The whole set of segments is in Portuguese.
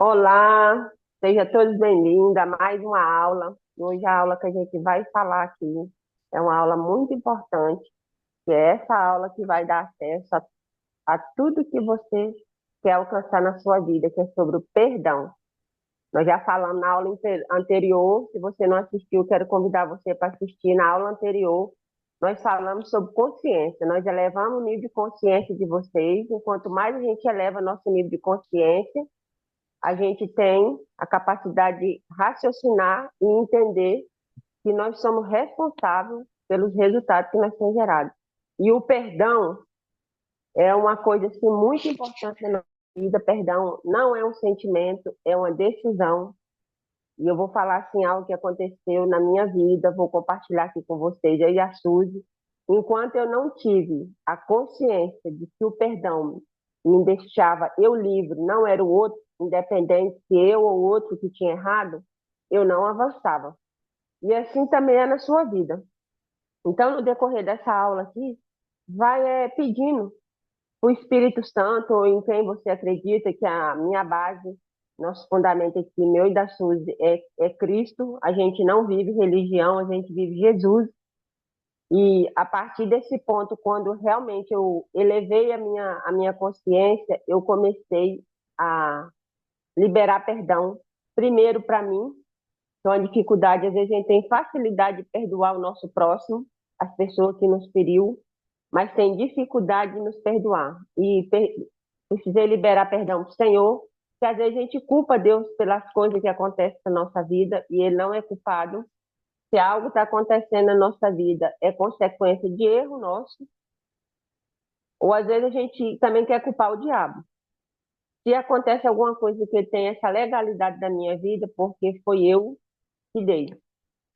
Olá, seja todos bem-vindos a mais uma aula. Hoje a aula que a gente vai falar aqui é uma aula muito importante, que é essa aula que vai dar acesso a tudo que você quer alcançar na sua vida, que é sobre o perdão. Nós já falamos na aula anterior, se você não assistiu, quero convidar você para assistir na aula anterior. Nós falamos sobre consciência, nós elevamos o nível de consciência de vocês, e quanto mais a gente eleva nosso nível de consciência, a gente tem a capacidade de raciocinar e entender que nós somos responsáveis pelos resultados que nós temos gerado. E o perdão é uma coisa assim, muito importante na nossa vida. Perdão não é um sentimento, é uma decisão. E eu vou falar assim algo que aconteceu na minha vida, vou compartilhar aqui com vocês, eu e a Suzy. Enquanto eu não tive a consciência de que o perdão me deixava eu livre, não era o outro, independente se eu ou outro que tinha errado, eu não avançava. E assim também é na sua vida. Então, no decorrer dessa aula aqui, vai pedindo o Espírito Santo, ou em quem você acredita que a minha base, nosso fundamento aqui, meu e da Suzy, é Cristo. A gente não vive religião, a gente vive Jesus. E a partir desse ponto, quando realmente eu elevei a minha consciência, eu comecei a liberar perdão, primeiro para mim, que é uma dificuldade, às vezes a gente tem facilidade de perdoar o nosso próximo, as pessoas que nos feriu, mas tem dificuldade de nos perdoar. E precisei liberar perdão para o Senhor, que às vezes a gente culpa Deus pelas coisas que acontecem na nossa vida e Ele não é culpado. Se algo está acontecendo na nossa vida, é consequência de erro nosso, ou às vezes a gente também quer culpar o diabo. Se acontece alguma coisa que tem essa legalidade da minha vida, porque foi eu que dei.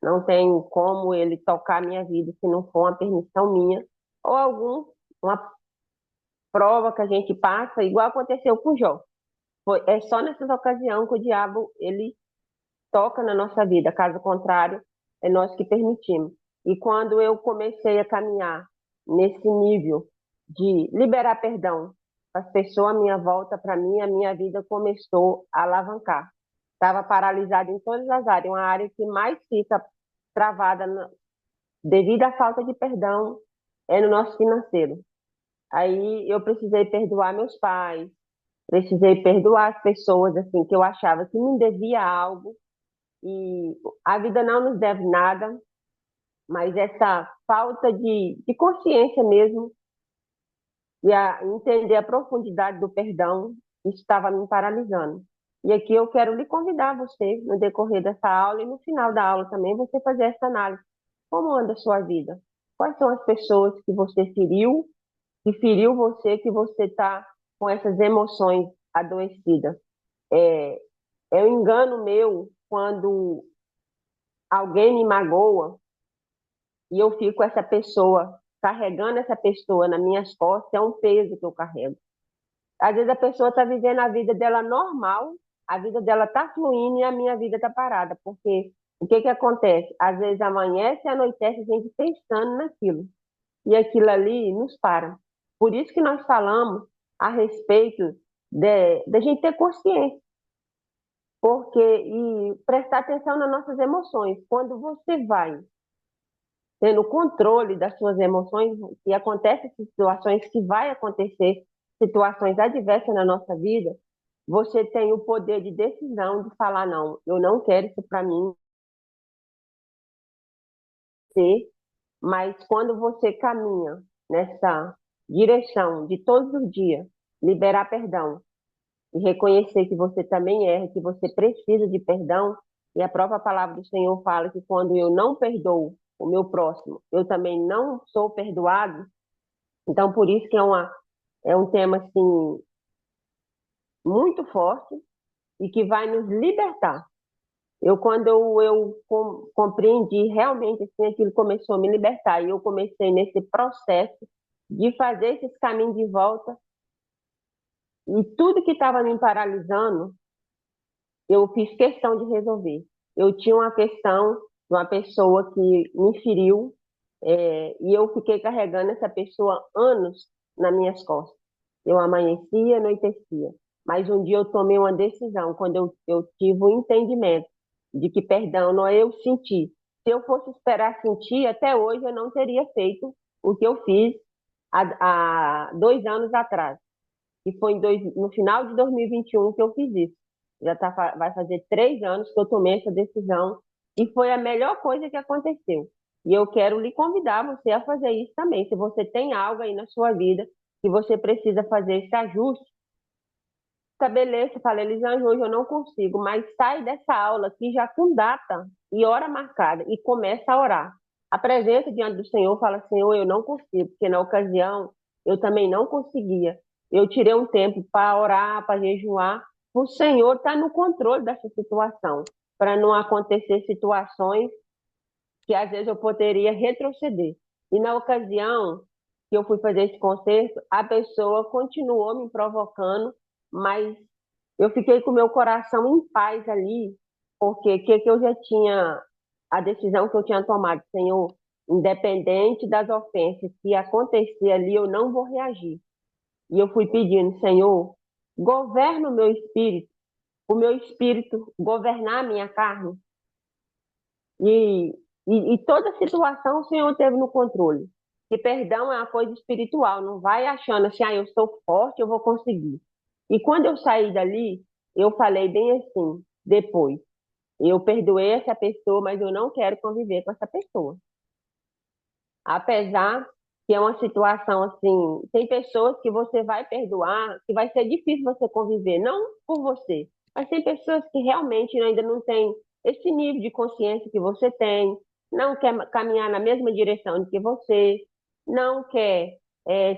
Não tem como ele tocar a minha vida se não for uma permissão minha, ou uma prova que a gente passa, igual aconteceu com Jó. É só nessas ocasiões que o diabo ele toca na nossa vida, caso contrário, é nós que permitimos. E quando eu comecei a caminhar nesse nível de liberar perdão para as pessoas à minha volta, para mim, a minha vida começou a alavancar. Estava paralisada em todas as áreas, uma área que mais fica travada devido à falta de perdão é no nosso financeiro. Aí eu precisei perdoar meus pais, precisei perdoar as pessoas assim que eu achava que me devia algo e a vida não nos deve nada, mas essa falta de consciência mesmo e entender a profundidade do perdão estava me paralisando. E aqui eu quero lhe convidar você, no decorrer dessa aula e no final da aula também, você fazer essa análise. Como anda a sua vida? Quais são as pessoas que você feriu, que feriu você, que você está com essas emoções adoecidas? É, é um engano meu quando alguém me magoa e eu fico essa pessoa, carregando essa pessoa nas minhas costas, é um peso que eu carrego. Às vezes a pessoa está vivendo a vida dela normal, a vida dela está fluindo e a minha vida está parada, porque o que que acontece? Às vezes amanhece e anoitece a gente pensando naquilo, e aquilo ali nos para. Por isso que nós falamos a respeito de gente ter consciência, porque e prestar atenção nas nossas emoções. Quando você vai tendo controle das suas emoções e acontecem situações que vai acontecer, situações adversas na nossa vida, você tem o poder de decisão de falar não, eu não quero isso para mim ser, mas quando você caminha nessa direção de todos os dias liberar perdão e reconhecer que você também erra, que você precisa de perdão, e a própria palavra do Senhor fala que quando eu não perdoo o meu próximo, eu também não sou perdoado. Então, por isso que é um tema assim muito forte e que vai nos libertar. Quando compreendi realmente assim, aquilo começou a me libertar e eu comecei nesse processo de fazer esses caminhos de volta e tudo que estava me paralisando, eu fiz questão de resolver. Eu tinha uma questão de uma pessoa que me feriu, e eu fiquei carregando essa pessoa anos nas minhas costas. Eu amanhecia, anoitecia. Mas um dia eu tomei uma decisão, quando eu tive o entendimento de que perdão não é eu sentir. Se eu fosse esperar sentir, até hoje eu não teria feito o que eu fiz há 2 anos atrás. E foi no final de 2021 que eu fiz isso. Vai fazer 3 anos que eu tomei essa decisão e foi a melhor coisa que aconteceu. E eu quero lhe convidar você a fazer isso também. Se você tem algo aí na sua vida que você precisa fazer esse ajuste, estabeleça, fala, Elisângela, hoje eu não consigo, mas sai dessa aula aqui já com data e hora marcada e começa a orar. Apresenta diante do Senhor, fala, Senhor, eu não consigo, porque na ocasião eu também não conseguia. Eu tirei um tempo para orar, para jejuar. O Senhor está no controle dessa situação, para não acontecer situações que às vezes eu poderia retroceder. E na ocasião que eu fui fazer esse concerto, a pessoa continuou me provocando, mas eu fiquei com meu coração em paz ali, porque que eu já tinha, a decisão que eu tinha tomado, Senhor, independente das ofensas que acontecer ali, eu não vou reagir. E eu fui pedindo, Senhor, governa o meu espírito governar a minha carne. E, e toda situação o Senhor teve no controle. Que perdão é uma coisa espiritual, não vai achando assim, eu sou forte, eu vou conseguir. E quando eu saí dali, eu falei bem assim, depois, eu perdoei essa pessoa, mas eu não quero conviver com essa pessoa. Apesar que é uma situação assim, tem pessoas que você vai perdoar, que vai ser difícil você conviver, não por você, mas tem pessoas que realmente ainda não têm esse nível de consciência que você tem, não quer caminhar na mesma direção que você, não quer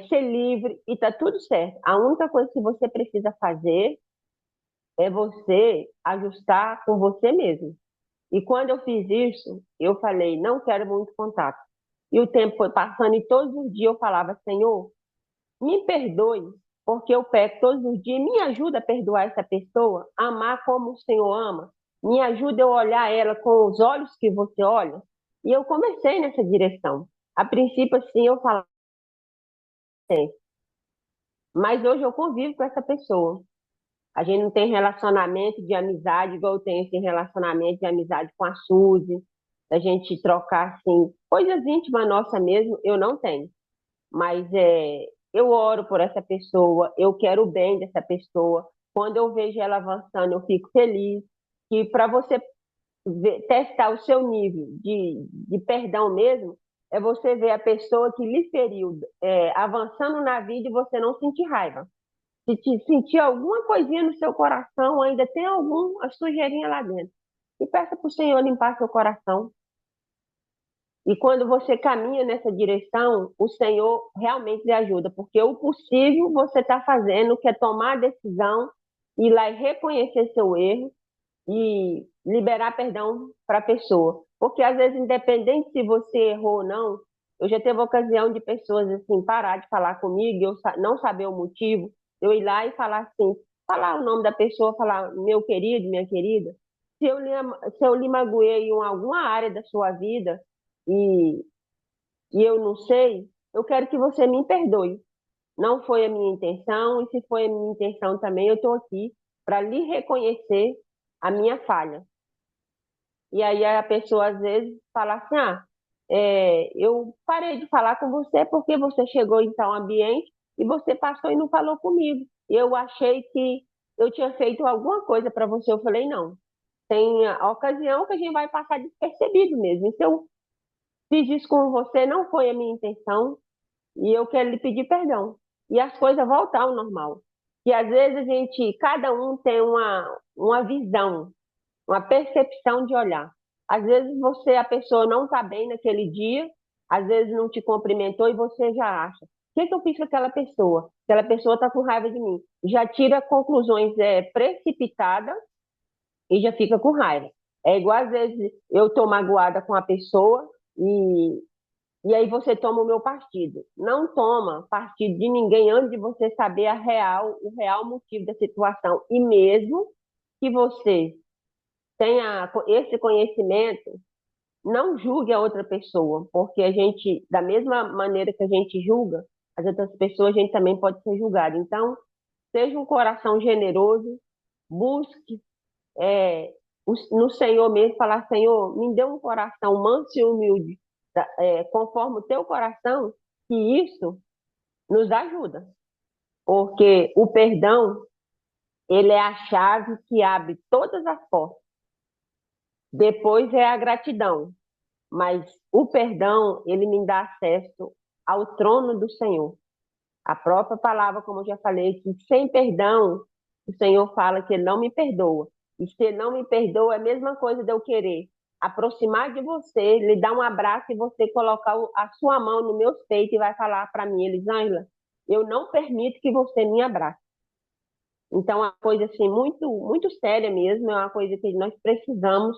ser livre e tá tudo certo. A única coisa que você precisa fazer é você ajustar com você mesmo. E quando eu fiz isso, eu falei, não quero muito contato. E o tempo foi passando e todos os dias eu falava, Senhor, me perdoe, porque eu peco todos os dias, me ajuda a perdoar essa pessoa, amar como o Senhor ama, me ajuda a olhar ela com os olhos que você olha. E eu comecei nessa direção. A princípio, assim, eu falava, mas hoje eu convivo com essa pessoa. A gente não tem relacionamento de amizade, igual eu tenho esse relacionamento de amizade com a Suzy, da gente trocar, assim, coisas íntimas nossa mesmo, eu não tenho. Mas eu oro por essa pessoa, eu quero o bem dessa pessoa. Quando eu vejo ela avançando, eu fico feliz. E para você testar o seu nível de perdão mesmo, é você ver a pessoa que lhe feriu avançando na vida e você não sentir raiva. Se sentir alguma coisinha no seu coração, ainda tem alguma sujeirinha lá dentro. E peça para o Senhor limpar seu coração. E quando você caminha nessa direção, o Senhor realmente lhe ajuda, porque o possível você está fazendo, que é tomar a decisão, ir lá e reconhecer seu erro e liberar perdão para a pessoa. Porque às vezes, independente se você errou ou não, eu já teve ocasião de pessoas assim parar de falar comigo, eu não saber o motivo, eu ir lá e falar assim, falar o nome da pessoa, falar meu querido, minha querida, se eu lhe magoei em alguma área da sua vida e, e eu não sei, eu quero que você me perdoe. Não foi a minha intenção, e se foi a minha intenção também, eu estou aqui para lhe reconhecer a minha falha. E aí a pessoa às vezes fala assim, eu parei de falar com você porque você chegou em tal ambiente e você passou e não falou comigo. E eu achei que eu tinha feito alguma coisa para você. Eu falei, não. Tem a ocasião que a gente vai passar despercebido mesmo. E se eu fiz isso com você, não foi a minha intenção e eu quero lhe pedir perdão. E as coisas voltar ao normal. E às vezes cada um tem uma visão, uma percepção de olhar. Às vezes a pessoa não está bem naquele dia, às vezes não te cumprimentou e você já acha. O que eu fiz com aquela pessoa? Aquela pessoa está com raiva de mim. Já tira conclusões precipitadas e já fica com raiva. É igual às vezes eu estou magoada com a pessoa e aí você toma o meu partido. Não toma partido de ninguém antes de você saber o real motivo da situação. E mesmo que você tenha esse conhecimento, não julgue a outra pessoa, porque a gente, da mesma maneira que a gente julga, as outras pessoas, a gente também pode ser julgado. Então, seja um coração generoso, busque no Senhor mesmo, falar, Senhor, me dê um coração manso e humilde, conforme o teu coração, que isso nos ajuda. Porque o perdão, ele é a chave que abre todas as portas. Depois é a gratidão, mas o perdão, ele me dá acesso ao trono do Senhor. A própria palavra, como eu já falei, que sem perdão, o Senhor fala que ele não me perdoa. E se ele não me perdoa, é a mesma coisa de eu querer aproximar de você, lhe dar um abraço e você colocar a sua mão no meu peito e vai falar para mim, Elisângela, eu não permito que você me abrace. Então, é uma coisa assim muito, muito séria mesmo, é uma coisa que nós precisamos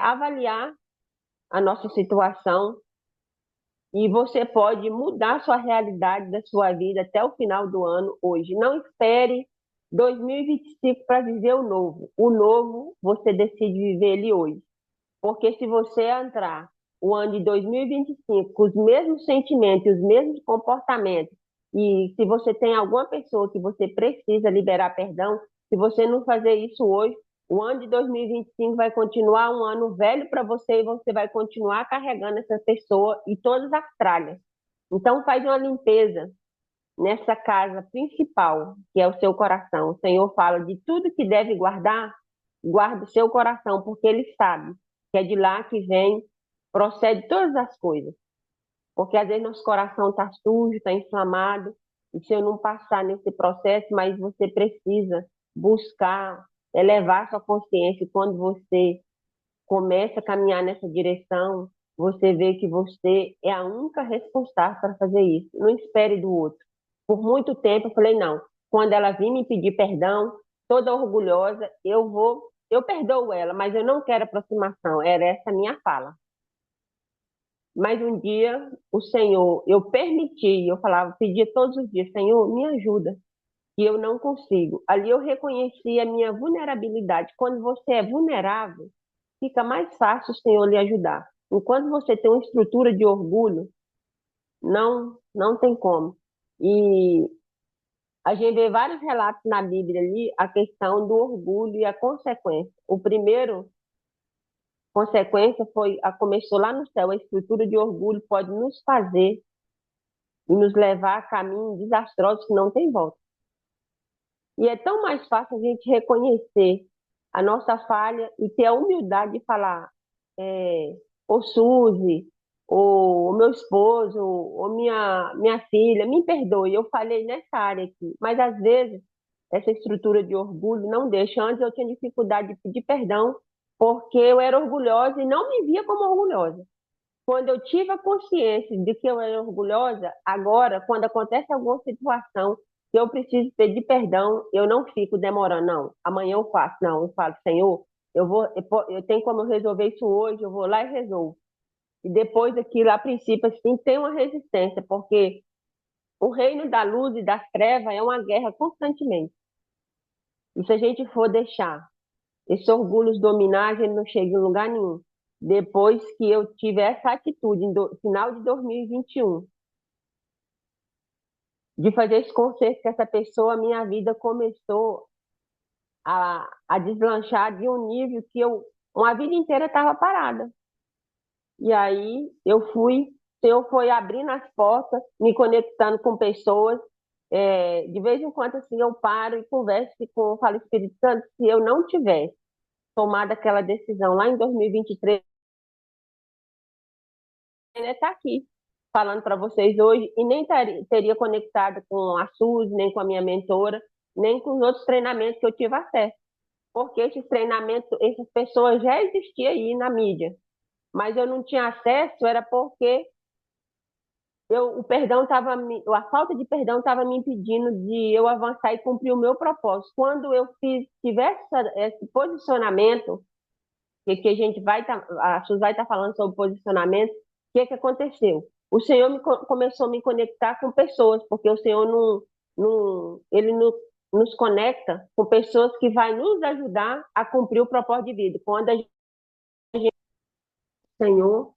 avaliar a nossa situação e você pode mudar a sua realidade da sua vida até o final do ano hoje. Não espere 2025 para viver o novo. O novo você decide viver ele hoje. Porque se você entrar o ano de 2025 com os mesmos sentimentos, os mesmos comportamentos, e se você tem alguma pessoa que você precisa liberar perdão, se você não fazer isso hoje, o ano de 2025 vai continuar um ano velho para você e você vai continuar carregando essa pessoa e todas as tralhas. Então faz uma limpeza nessa casa principal, que é o seu coração. O Senhor fala de tudo que deve guardar, guarda o seu coração, porque Ele sabe que é de lá que vem, procede todas as coisas. Porque às vezes nosso coração está sujo, está inflamado, e se eu não passar nesse processo, mas você precisa buscar elevar sua consciência. E quando você começa a caminhar nessa direção, você vê que você é a única responsável para fazer isso. Não espere do outro. Por muito tempo eu falei, não. Quando ela vir me pedir perdão, toda orgulhosa, eu perdoo ela, mas eu não quero aproximação. Era essa a minha fala. Mas um dia o Senhor, eu permiti, eu falava, pedia todos os dias, Senhor, me ajuda, que eu não consigo. Ali eu reconheci a minha vulnerabilidade. Quando você é vulnerável, fica mais fácil o Senhor lhe ajudar. Enquanto você tem uma estrutura de orgulho, não tem como. E a gente vê vários relatos na Bíblia ali, a questão do orgulho e a consequência. O primeiro consequência começou lá no céu. A estrutura de orgulho pode nos fazer e nos levar a caminhos desastrosos que não tem volta. E é tão mais fácil a gente reconhecer a nossa falha e ter a humildade de falar, ô Suzy, ou meu esposo, ou minha filha, me perdoe, eu falhei nessa área aqui. Mas às vezes essa estrutura de orgulho não deixa. Antes eu tinha dificuldade de pedir perdão porque eu era orgulhosa e não me via como orgulhosa. Quando eu tive a consciência de que eu era orgulhosa, agora, quando acontece alguma situação que eu preciso pedir perdão, eu não fico demorando, não. Amanhã eu faço, não. Eu falo, Senhor, eu tenho como eu resolver isso hoje, eu vou lá e resolvo. E depois daquilo, a princípio, assim, tem uma resistência, porque o reino da luz e das trevas é uma guerra constantemente. E se a gente for deixar esse orgulho dominar, a gente não chega em lugar nenhum. Depois que eu tive essa atitude, final de 2021, de fazer esse concerto com essa pessoa, a minha vida começou a deslanchar de um nível que uma vida inteira estava parada. E aí o Senhor foi abrindo as portas, me conectando com pessoas. De vez em quando, assim, eu paro e converso eu falo, Espírito Santo, se eu não tivesse tomado aquela decisão lá em 2023, ele está aqui falando para vocês hoje e nem teria conectado com a Suzy, nem com a minha mentora, nem com os outros treinamentos que eu tive acesso. Porque esses treinamentos, essas pessoas já existiam aí na mídia, mas eu não tinha acesso, era porque o perdão estava, a falta de perdão estava me impedindo de eu avançar e cumprir o meu propósito. Quando eu tivesse esse posicionamento, que a gente a Suzy vai estar falando sobre posicionamento, o que aconteceu? O Senhor começou a me conectar com pessoas, porque o Senhor ele nos conecta com pessoas que vai nos ajudar a cumprir o propósito de vida. Quando a gente Senhor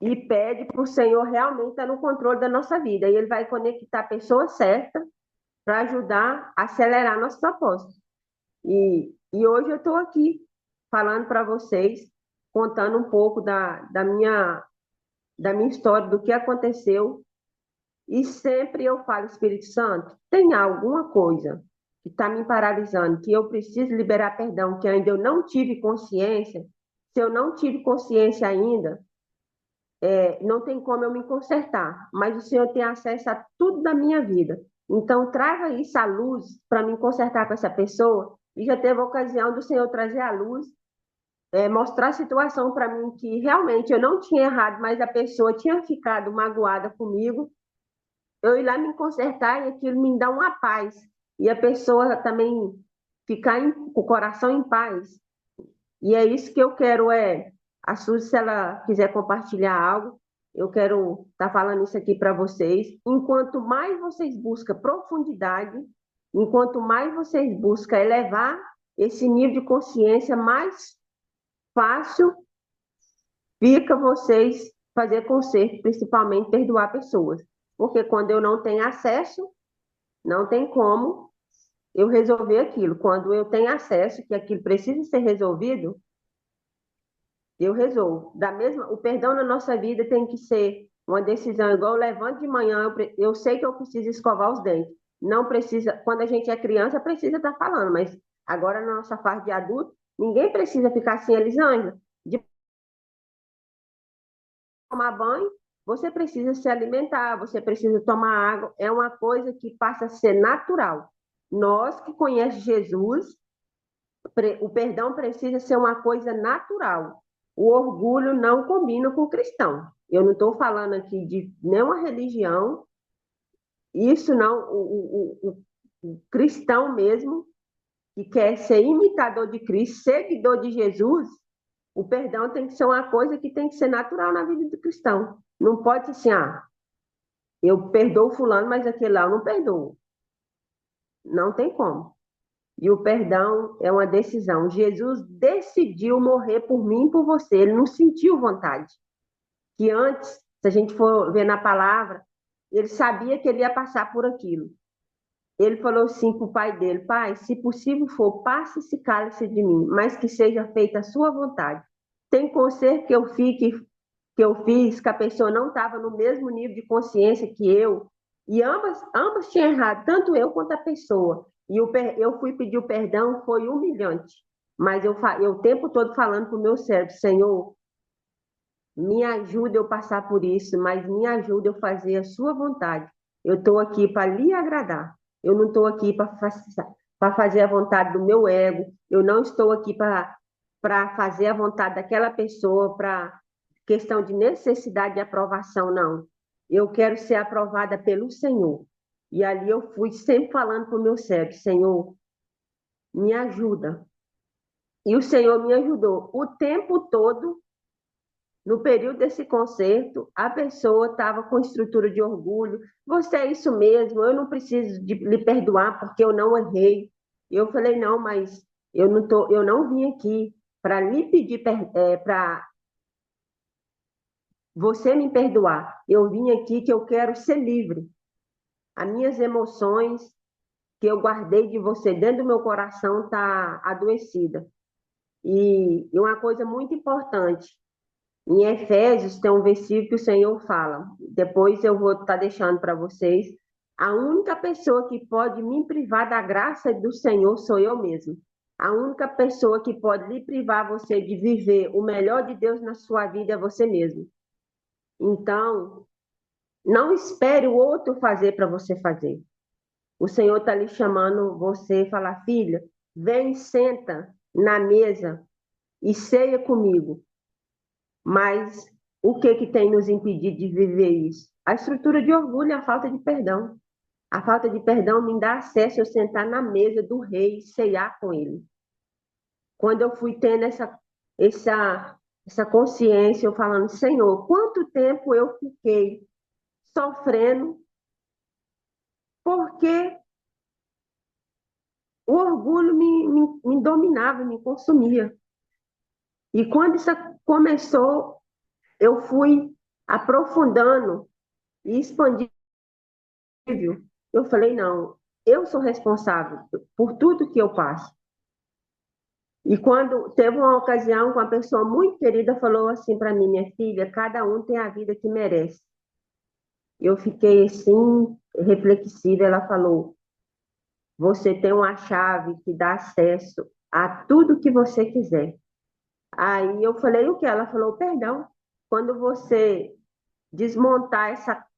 e pede para o Senhor realmente estar no controle da nossa vida. E Ele vai conectar a pessoa certa para ajudar a acelerar nosso propósito. E hoje eu estou aqui falando para vocês, contando um pouco da minha história, do que aconteceu. E sempre eu falo, Espírito Santo, tem alguma coisa que está me paralisando, que eu preciso liberar perdão, que ainda eu não tive consciência. Se eu não tive consciência ainda, não tem como eu me consertar, mas o Senhor tem acesso a tudo da minha vida. Então, traga isso à luz para me consertar com essa pessoa. E já teve a ocasião do Senhor trazer à luz, mostrar a situação para mim que realmente eu não tinha errado, mas a pessoa tinha ficado magoada comigo. Eu ir lá me consertar e aquilo me dá uma paz. E a pessoa também ficar com o coração em paz. E é isso que eu quero, a Suzy, se ela quiser compartilhar algo, eu quero estar falando isso aqui para vocês. Enquanto mais vocês buscam profundidade, enquanto mais vocês buscam elevar esse nível de consciência, mais fácil fica vocês fazer conserto, principalmente perdoar pessoas. Porque quando eu não tenho acesso, não tem como eu resolver aquilo. Quando eu tenho acesso, que aquilo precisa ser resolvido, eu resolvo. O perdão na nossa vida tem que ser uma decisão, igual eu levanto de manhã, eu sei que eu preciso escovar os dentes. Não precisa, quando a gente é criança, precisa estar falando, mas agora na nossa fase de adulto, ninguém precisa ficar assim, Elisângela, de tomar banho, você precisa se alimentar, você precisa tomar água, é uma coisa que passa a ser natural. Nós que conhecemos Jesus, o perdão precisa ser uma coisa natural. O orgulho não combina com o cristão. Eu não estou falando aqui de nenhuma religião, isso não, o cristão mesmo, que quer ser imitador de Cristo, seguidor de Jesus, o perdão tem que ser uma coisa que tem que ser natural na vida do cristão. Não pode ser assim, eu perdoo fulano, mas aquele lá eu não perdoo. Não tem como. E o perdão é uma decisão. Jesus decidiu morrer por mim e por você. Ele não sentiu vontade. Que antes, se a gente for ver na palavra, ele sabia que ele ia passar por aquilo. Ele falou assim para o pai dele: Pai, se possível for, passe esse cálice de mim, mas que seja feita a sua vontade. Tem conserto que eu fiz, que a pessoa não estava no mesmo nível de consciência que eu, e ambas tinham errado, tanto eu quanto a pessoa. E eu fui pedir o perdão, foi humilhante. Mas eu o tempo todo falando para o meu cérebro: Senhor, me ajuda eu passar por isso, mas me ajuda eu fazer a sua vontade. Eu estou aqui para lhe agradar. Eu não estou aqui para fazer a vontade do meu ego. Eu não estou aqui para fazer a vontade daquela pessoa, para questão de necessidade de aprovação, não. Eu quero ser aprovada pelo Senhor. E ali eu fui sempre falando para o meu cérebro: Senhor, me ajuda. E o Senhor me ajudou o tempo todo. No período desse concerto, a pessoa estava com estrutura de orgulho. Você é isso mesmo, eu não preciso de lhe perdoar porque eu não errei. Eu falei, não, mas eu não vim aqui para lhe pedir para você me perdoar. Eu vim aqui que eu quero ser livre. As minhas emoções que eu guardei de você dentro do meu coração está adoecida. E uma coisa muito importante, em Efésios tem um versículo que o Senhor fala, depois eu vou estar deixando para vocês. A única pessoa que pode me privar da graça do Senhor sou eu mesmo. A única pessoa que pode lhe privar você de viver o melhor de Deus na sua vida é você mesmo. Então, não espere o outro fazer para você fazer. O Senhor está lhe chamando você e falar: filha, vem, senta na mesa e ceia comigo. Mas o que que tem nos impedido de viver isso? A estrutura de orgulho e a falta de perdão. A falta de perdão me dá acesso a eu sentar na mesa do rei e ceiar com ele. Quando eu fui tendo essa consciência, eu falando: Senhor, quanto tempo eu fiquei sofrendo porque o orgulho me dominava, me consumia. E quando isso começou, eu fui aprofundando e expandindo. Eu falei, não, eu sou responsável por tudo que eu passo. E quando teve uma ocasião com uma pessoa muito querida falou assim para mim, minha filha, cada um tem a vida que merece. Eu fiquei assim, reflexiva, ela falou, você tem uma chave que dá acesso a tudo que você quiser. Aí eu falei o que? Ela falou, perdão. Quando você desmontar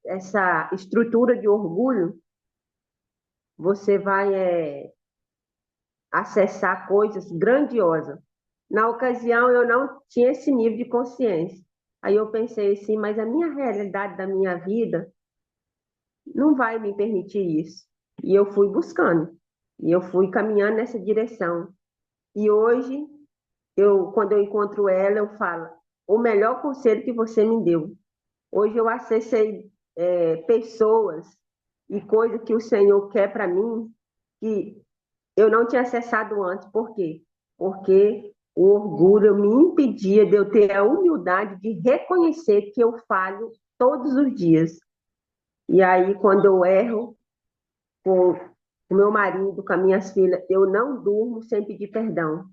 essa estrutura de orgulho, você vai acessar coisas grandiosas. Na ocasião, eu não tinha esse nível de consciência. Aí eu pensei assim, mas a minha realidade da minha vida não vai me permitir isso. E eu fui buscando, e eu fui caminhando nessa direção. E hoje, quando eu encontro ela, eu falo, o melhor conselho que você me deu. Hoje eu acessei pessoas e coisas que o Senhor quer para mim, que eu não tinha acessado antes. Por quê? Porque o orgulho me impedia de eu ter a humildade de reconhecer que eu falho todos os dias. E aí, quando eu erro com o meu marido, com as minhas filhas, eu não durmo sem pedir perdão.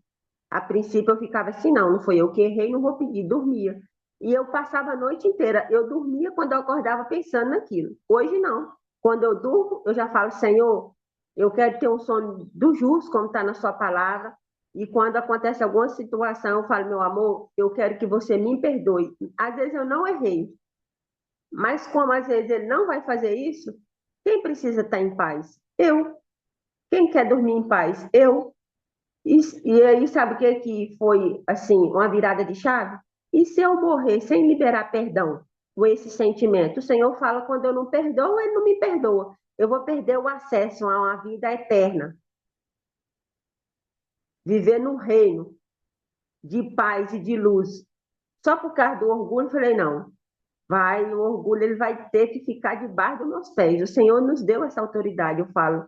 A princípio eu ficava assim, não, não foi eu que errei, não vou pedir, dormia. E eu passava a noite inteira, eu dormia quando eu acordava pensando naquilo. Hoje não. Quando eu durmo, eu já falo, Senhor, eu quero ter um sono do justo, como está na sua palavra. E quando acontece alguma situação, eu falo, meu amor, eu quero que você me perdoe. Às vezes eu não errei, mas como às vezes ele não vai fazer isso, quem precisa estar em paz? Eu. Quem quer dormir em paz? Eu. E aí, sabe o que foi, assim, uma virada de chave? E se eu morrer sem liberar perdão com esse sentimento? O Senhor fala, quando eu não perdoo, Ele não me perdoa. Eu vou perder o acesso a uma vida eterna. Viver no reino de paz e de luz. Só por causa do orgulho, eu falei, não. O orgulho, ele vai ter que ficar debaixo dos meus pés. O Senhor nos deu essa autoridade. Eu falo,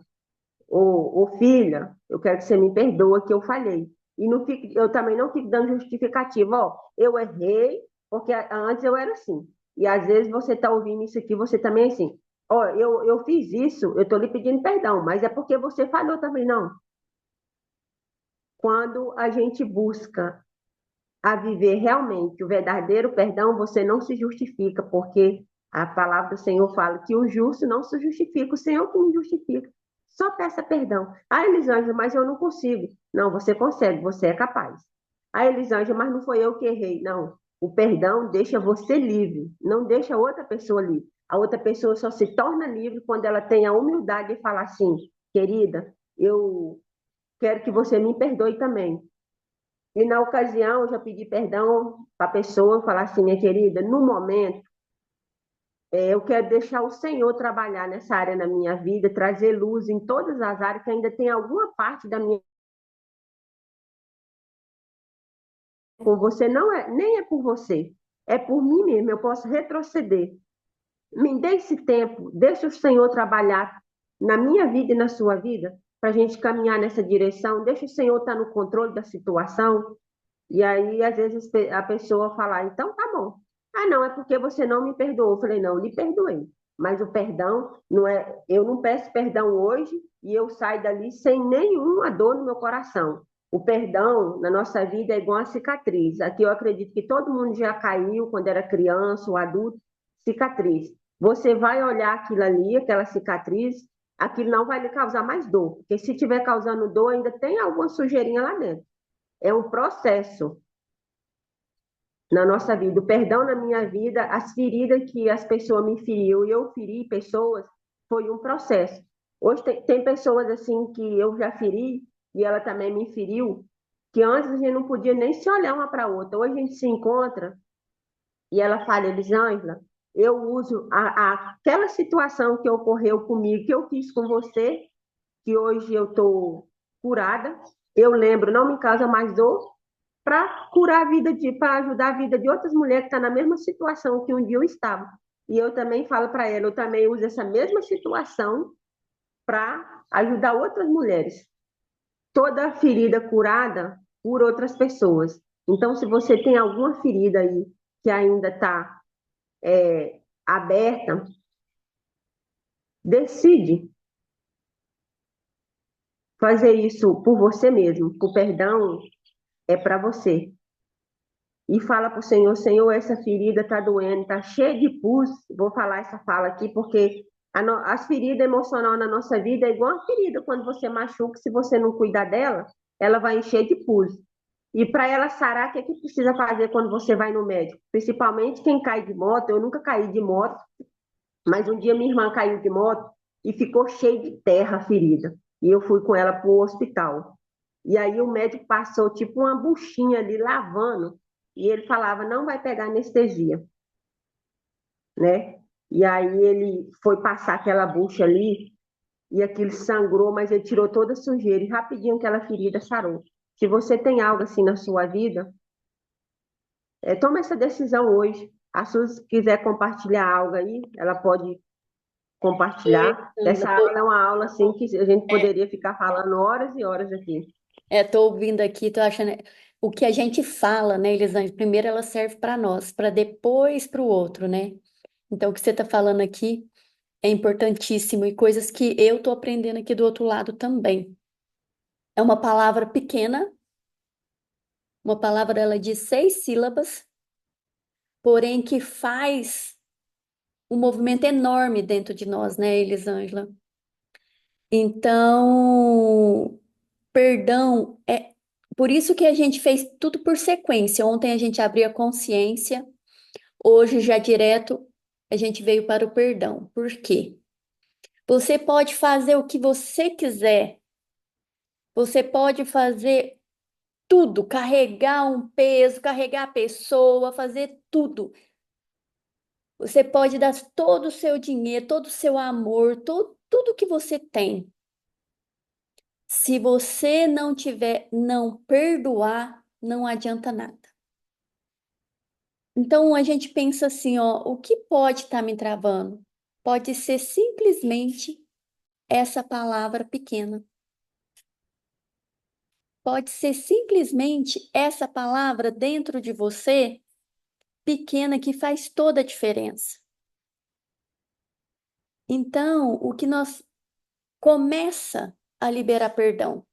ô filha, eu quero que você me perdoa que eu falhei. E não fique, eu também não fico dando justificativa, ó, eu errei, porque antes eu era assim. E às vezes você está ouvindo isso aqui, você também é assim. Ó, eu fiz isso, eu estou lhe pedindo perdão, mas é porque você falhou também, não. Quando a gente busca a viver realmente o verdadeiro perdão, você não se justifica, porque a palavra do Senhor fala que o justo não se justifica, o Senhor que me justifica. Só peça perdão. Ah, Elisângela, mas eu não consigo. Não, você consegue, você é capaz. Ah, Elisângela, mas não foi eu que errei. Não, o perdão deixa você livre, não deixa outra pessoa livre. A outra pessoa só se torna livre quando ela tem a humildade de falar assim, querida, eu quero que você me perdoe também. E na ocasião, eu já pedi perdão para a pessoa, falar assim, minha querida, no momento, eu quero deixar o Senhor trabalhar nessa área na minha vida, trazer luz em todas as áreas, que ainda tem alguma parte da minha com você, não é, nem é por você, é por mim mesmo, eu posso retroceder. Me dê esse tempo, deixa o Senhor trabalhar na minha vida e na sua vida, para a gente caminhar nessa direção, deixa o Senhor estar no controle da situação. E aí, às vezes, a pessoa fala, então tá bom. Ah, não, é porque você não me perdoou. Eu falei, não, eu lhe perdoei. Mas o perdão não é. Eu não peço perdão hoje e eu saio dali sem nenhuma dor no meu coração. O perdão na nossa vida é igual a cicatriz. Aqui eu acredito que todo mundo já caiu quando era criança ou adulto, cicatriz. Você vai olhar aquilo ali, aquela cicatriz, aquilo não vai lhe causar mais dor, porque se estiver causando dor, ainda tem alguma sujeirinha lá dentro. É um processo na nossa vida. O perdão na minha vida, as feridas que as pessoas me feriu e eu feri pessoas, foi um processo. Hoje tem pessoas assim que eu já feri e ela também me feriu, que antes a gente não podia nem se olhar uma para a outra. Hoje a gente se encontra e ela fala, Elisângela, eu uso aquela situação que ocorreu comigo, que eu fiz com você, que hoje eu estou curada, eu lembro, não me causa mais dor, para curar a vida para ajudar a vida de outras mulheres que estão na mesma situação que um dia eu estava. E eu também falo para ela, eu também uso essa mesma situação para ajudar outras mulheres. Toda ferida curada por outras pessoas. Então, se você tem alguma ferida aí que ainda está aberta, decide fazer isso por você mesmo. O perdão é para você. E fala para o Senhor, Senhor, essa ferida está doendo, está cheia de pus. Vou falar essa fala aqui, porque as feridas emocionais na nossa vida é igual a ferida quando você machuca, se você não cuidar dela, ela vai encher de pus. E para ela sarar, o que é que precisa fazer quando você vai no médico? Principalmente quem cai de moto, eu nunca caí de moto, mas um dia minha irmã caiu de moto e ficou cheia de terra a ferida. E eu fui com ela para o hospital. E aí o médico passou tipo uma buchinha ali lavando, e ele falava, não vai pegar anestesia, né? E aí ele foi passar aquela bucha ali, e aquilo sangrou, mas ele tirou toda a sujeira, e rapidinho aquela ferida sarou. Se você tem algo assim na sua vida, toma essa decisão hoje. A Suzy, se quiser compartilhar algo aí, ela pode compartilhar. Elisângela, Essa aula é uma aula assim que a gente poderia ficar falando horas e horas aqui. tô ouvindo aqui, tô achando o que a gente fala, né, Elisângela? Primeiro ela serve para nós, para depois para o outro, né? Então o que você está falando aqui é importantíssimo e coisas que eu tô aprendendo aqui do outro lado também. É uma palavra pequena, uma palavra dela de 6 sílabas, porém que faz um movimento enorme dentro de nós, né, Elisângela? Então, perdão é por isso que a gente fez tudo por sequência. Ontem a gente abriu a consciência, hoje já direto a gente veio para o perdão. Por quê? Você pode fazer o que você quiser. Você pode fazer tudo, carregar um peso, carregar a pessoa, fazer tudo. Você pode dar todo o seu dinheiro, todo o seu amor, tudo que você tem. Se você não tiver, não perdoar, não adianta nada. Então a gente pensa assim, ó, o que pode estar me travando? Pode ser simplesmente essa palavra pequena. Pode ser simplesmente essa palavra dentro de você, pequena, que faz toda a diferença. Então, o que nós começa a liberar perdão.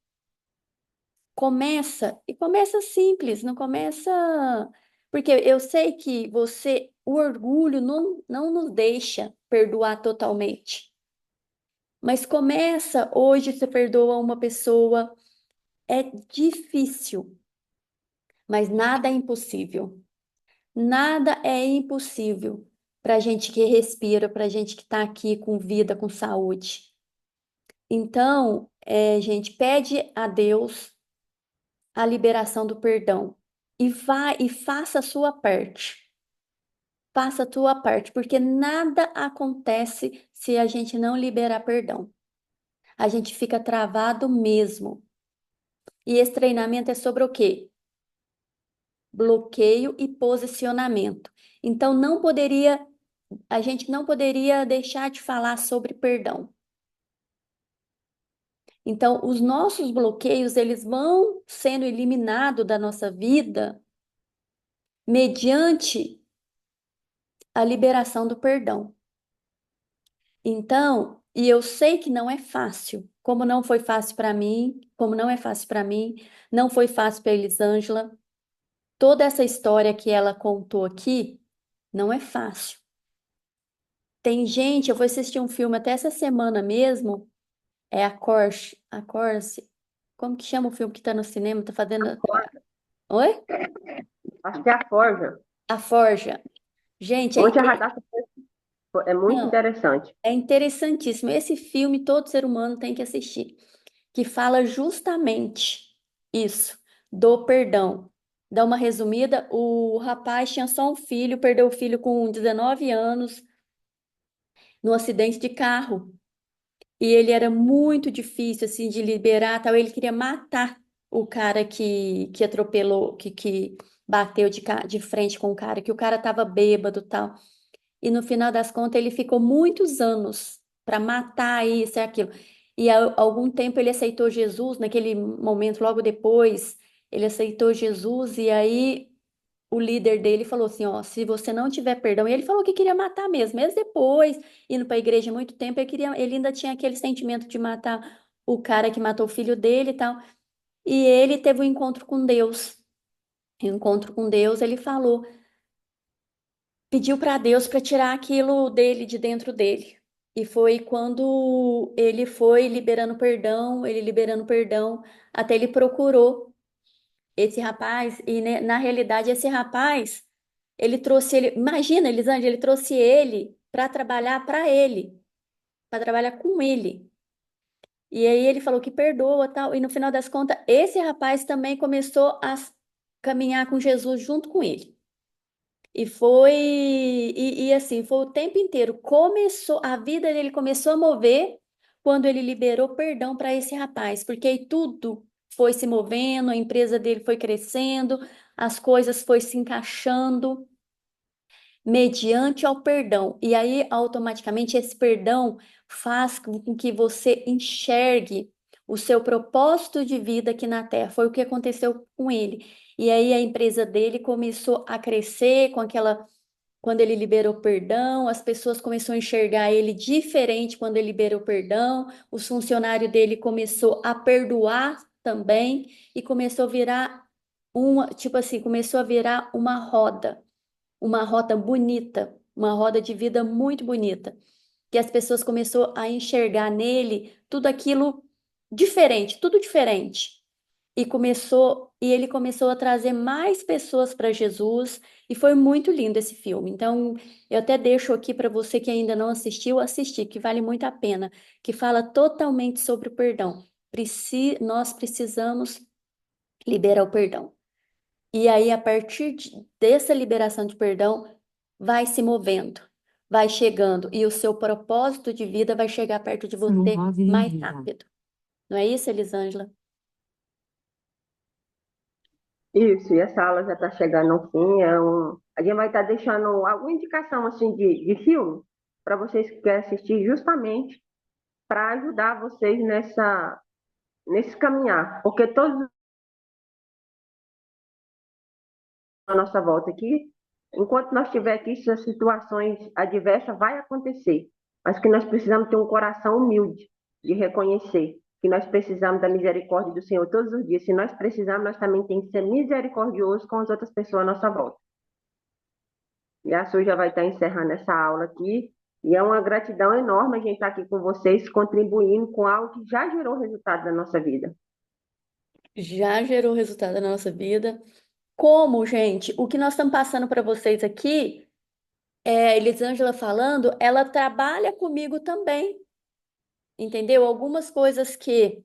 Começa, e começa simples, não começa. Porque eu sei que você, o orgulho não nos deixa perdoar totalmente. Mas começa hoje, você perdoa uma pessoa, é difícil, mas nada é impossível. Nada é impossível para a gente que respira, para a gente que está aqui com vida, com saúde. Então, gente, pede a Deus a liberação do perdão e vá e faça a sua parte. Faça a tua parte, porque nada acontece se a gente não liberar perdão. A gente fica travado mesmo. E esse treinamento é sobre o quê? Bloqueio e posicionamento. Então, a gente não poderia deixar de falar sobre perdão. Então, os nossos bloqueios, eles vão sendo eliminados da nossa vida mediante a liberação do perdão. Então, e eu sei que não é fácil, como não foi fácil para mim, como não é fácil para mim, não foi fácil para Elisângela. Toda essa história que ela contou aqui não é fácil. Tem gente, eu vou assistir um filme até essa semana mesmo, é a Corse, como que chama o filme que tá no cinema, tá fazendo... Oi? Acho que é a forja. A Forja. Gente, Ontem a Radassa é muito não, interessante. é interessantíssimo. Esse filme todo ser humano tem que assistir, que fala justamente isso, do perdão. Dá uma resumida, o rapaz tinha só um filho, perdeu o filho com 19 anos, num acidente de carro. E ele era muito difícil, assim, de liberar, tal. Ele queria matar o cara que atropelou, que bateu de frente com o cara, que o cara tava bêbado, tal. E no final das contas, ele ficou muitos anos para matar isso e aquilo. E há algum tempo ele aceitou Jesus, naquele momento, logo depois, ele aceitou Jesus, e aí o líder dele falou assim, ó, se você não tiver perdão, e ele falou que queria matar mesmo, depois, indo para a igreja há muito tempo, ele ainda tinha aquele sentimento de matar o cara que matou o filho dele e tal. E ele teve um encontro com Deus. Um encontro com Deus, ele falou, pediu para Deus para tirar aquilo dele de dentro dele. E foi quando ele foi liberando perdão, até ele procurou esse rapaz, e né, na realidade esse rapaz, ele trouxe ele, imagina, Elisângela, ele trouxe ele para ele, para trabalhar com ele. E aí ele falou que perdoa, tal, e no final das contas, esse rapaz também começou a caminhar com Jesus junto com ele. E assim, foi o tempo inteiro. Começou, a vida dele começou a mover quando ele liberou perdão para esse rapaz, porque aí tudo foi se movendo, a empresa dele foi crescendo, as coisas foi se encaixando mediante ao perdão. E aí, automaticamente, esse perdão faz com que você enxergue o seu propósito de vida aqui na Terra. Foi o que aconteceu com ele. E aí a empresa dele começou a crescer com aquela quando ele liberou perdão, as pessoas começaram a enxergar ele diferente quando ele liberou perdão, os funcionários dele começou a perdoar também e começou a virar uma, tipo assim, começou a virar uma roda bonita, uma roda de vida muito bonita, que as pessoas começaram a enxergar nele tudo aquilo diferente, tudo diferente. E ele começou a trazer mais pessoas para Jesus, e foi muito lindo esse filme. Então, eu até deixo aqui para você que ainda não assistiu, assistir, que vale muito a pena, que fala totalmente sobre o perdão. Nós precisamos liberar o perdão. E aí, a partir dessa liberação de perdão, vai se movendo, vai chegando, e o seu propósito de vida vai chegar perto de você mais rápido. Não é isso, Elisângela? Isso, e essa aula já está chegando ao fim. A gente vai estar deixando alguma indicação assim de filme para vocês que querem assistir, justamente para ajudar vocês nesse caminhar, porque todos à nossa volta aqui, enquanto nós estiver aqui, essas situações adversas vai acontecer, mas que nós precisamos ter um coração humilde de reconhecer que nós precisamos da misericórdia do Senhor todos os dias. Se nós precisarmos, nós também temos que ser misericordiosos com as outras pessoas à nossa volta. E a Su já vai estar encerrando essa aula aqui. E é uma gratidão enorme a gente estar aqui com vocês, contribuindo com algo que já gerou resultado na nossa vida. Já gerou resultado na nossa vida. Como, gente, o que nós estamos passando para vocês aqui, a Elisângela falando, ela trabalha comigo também, entendeu? Algumas coisas que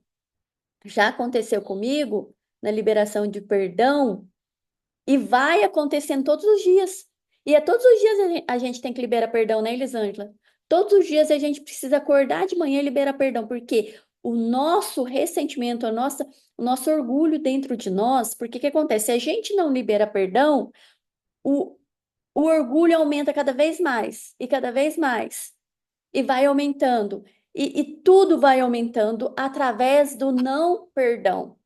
já aconteceu comigo na liberação de perdão e vai acontecendo todos os dias. E é todos os dias a gente tem que liberar perdão, né, Elisângela? Todos os dias a gente precisa acordar de manhã e liberar perdão, porque o nosso ressentimento, o nosso orgulho dentro de nós, porque o que acontece? Se a gente não libera perdão, o, o orgulho aumenta cada vez mais e cada vez mais, e vai aumentando, e tudo vai aumentando através do não perdão.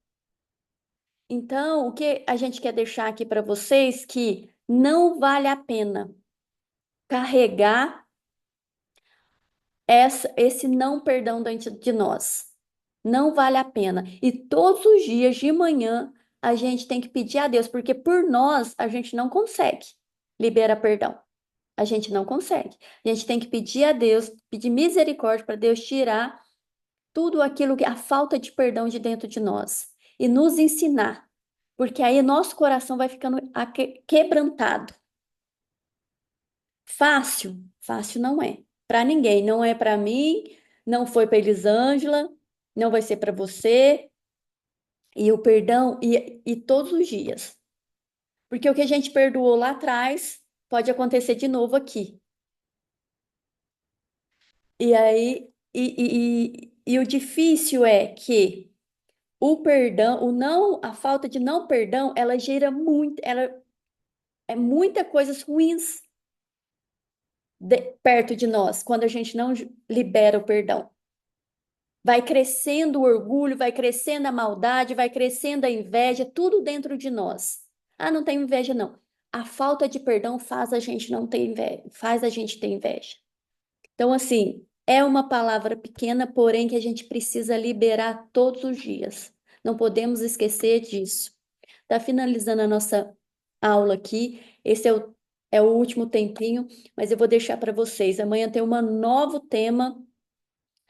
Então, o que a gente quer deixar aqui para vocês que não vale a pena carregar esse não perdão dentro de nós. Não vale a pena. E todos os dias de manhã a gente tem que pedir a Deus, porque por nós a gente não consegue liberar perdão. A gente não consegue. A gente tem que pedir a Deus, pedir misericórdia para Deus tirar tudo aquilo que a falta de perdão de dentro de nós e nos ensinar, porque aí nosso coração vai ficando quebrantado. Fácil, fácil não é. Para ninguém, não é para mim, não foi para Elisângela, não vai ser para você. E o perdão e todos os dias. Porque o que a gente perdoou lá atrás pode acontecer de novo aqui. E aí, e o difícil é que o perdão, o não, a falta de não perdão, ela gera muito, ela é muita coisas ruins perto de nós, quando a gente não libera o perdão. Vai crescendo o orgulho, vai crescendo a maldade, vai crescendo a inveja, tudo dentro de nós. Ah, não tenho inveja, não. A falta de perdão faz a gente não ter inveja, faz a gente ter inveja. Então, assim, É uma palavra pequena, porém que a gente precisa liberar todos os dias. Não podemos esquecer disso. Tá finalizando a nossa aula aqui. Esse é o último tempinho, mas eu vou deixar para vocês. Amanhã tem um novo tema